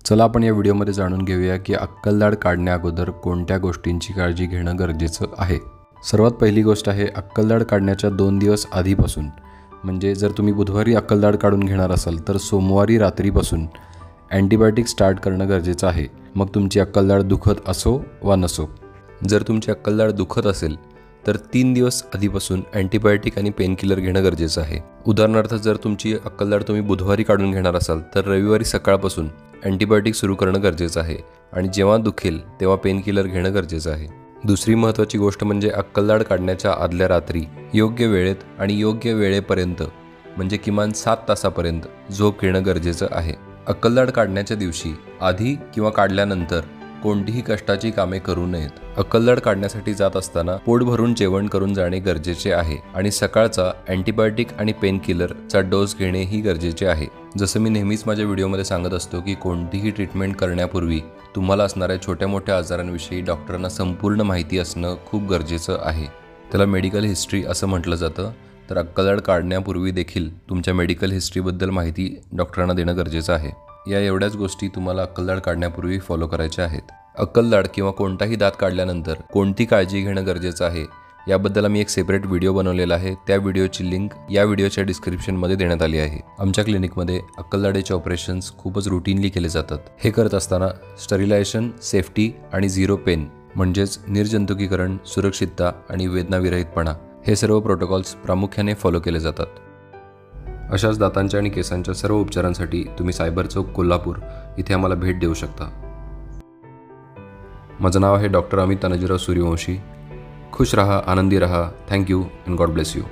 चला आपण या व्हिडिओमध्ये जाणून घेऊया की अक्कलदाढ काढण्याअगोदर कोणत्या गोष्टींची काळजी घेणं गरजेचं आहे। सर्वात पहिली गोष्ट आहे अक्कलदाढ काढण्याच्या 2 दिवस आधीपासून, म्हणजे जर तुम्ही बुधवारी अक्कलदाढ काढून घेणार असाल तर सोमवारी रात्रीपासून अँटीबायोटिक स्टार्ट करणं गरजेचं आहे। मग तुमची अक्कलदाढ दुखत असो वा नसो। जर तुमची अक्कलदाढ दुखत असेल तर 3 दिवस आधीपासून अँटीबायोटिक आणि पेनकिलर घेणं गरजेचं आहे। उदाहरणार्थ जर तुमची अक्कलदाढ तुम्ही बुधवारी काढून घेणार असाल तर रविवारी सकाळपासून अँटीबायोटिक सुरू करणं गरजेचं आहे आणि जेव्हा दुखेल तेव्हा पेनकिलर घेणं गरजेचं आहे। दुसरी महत्त्वाची गोष्ट म्हणजे अक्कलदाढ काढण्याच्या आदल्या रात्री योग्य वेळेत आणि योग्य वेळेपर्यंत म्हणजे किमान 7 तासापर्यंत झोप घेणं गरजेचं आहे। अक्कलदाढ काढण्याच्या दिवशी आधी किंवा काढल्यानंतर कोणतीही कष्टाची कामे करू नयेत। अक्कलदाढ काढण्यासाठी जात असताना पोट भरून जेवण करून जाणे गरजेचे आहे आणि सकाळचा अँटीबायोटिक आणि पेनकिलरचा डोस घेणेही गरजेचे आहे। जसं मी नेहमीच माझ्या व्हिडिओमध्ये सांगत असतो की कोणतीही ट्रीटमेंट करण्यापूर्वी तुम्हाला असणाऱ्या छोट्या मोठ्या आजारांविषयी डॉक्टरांना संपूर्ण माहिती असणं खूप गरजेचं आहे। त्याला मेडिकल हिस्ट्री असं म्हटलं जातं। तर अक्कलदाढ काढण्यापूर्वी देखील तुमच्या मेडिकल हिस्ट्रीबद्दल माहिती डॉक्टरांना देणं गरजेचं आहे। या एवढ्याच गोष्टी तुम्हाला अक्कलदाढ काढण्यापूर्वी फॉलो करायच्या आहेत। अक्कलदाढ किंवा कोणताही दात काढल्यानंतर कोणती काळजी घेणं गरजेचं आहे याबद्दल मी एक सेपरेट व्हिडिओ बनवलेला आहे। त्या व्हिडिओची लिंक या व्हिडिओच्या डिस्क्रिप्शनमध्ये देण्यात आली आहे। आमच्या क्लिनिकमध्ये अक्कलदाढीचे ऑपरेशन्स खूपच रुटीनली केले जातात। हे करत असताना स्टरिलायझेशन, सेफ्टी आणि 0 पेन म्हणजेच निर्जंतुकीकरण, सुरक्षितता आणि वेदनाविरहितपणा हे सर्व प्रोटोकॉल्स प्रामुख्याने फॉलो केले जातात। अशाच दातांच्या आणि केसांच्या सर्व उपचारांसाठी तुम्ही सायबर चौक कोल्हापूर इथे आम्हाला भेट देऊ शकता। माझं नाव आहे डॉक्टर अमित तानाजीराव सूर्यवंशी। खुश रहा, आनंदी रहा। Thank you and God bless you.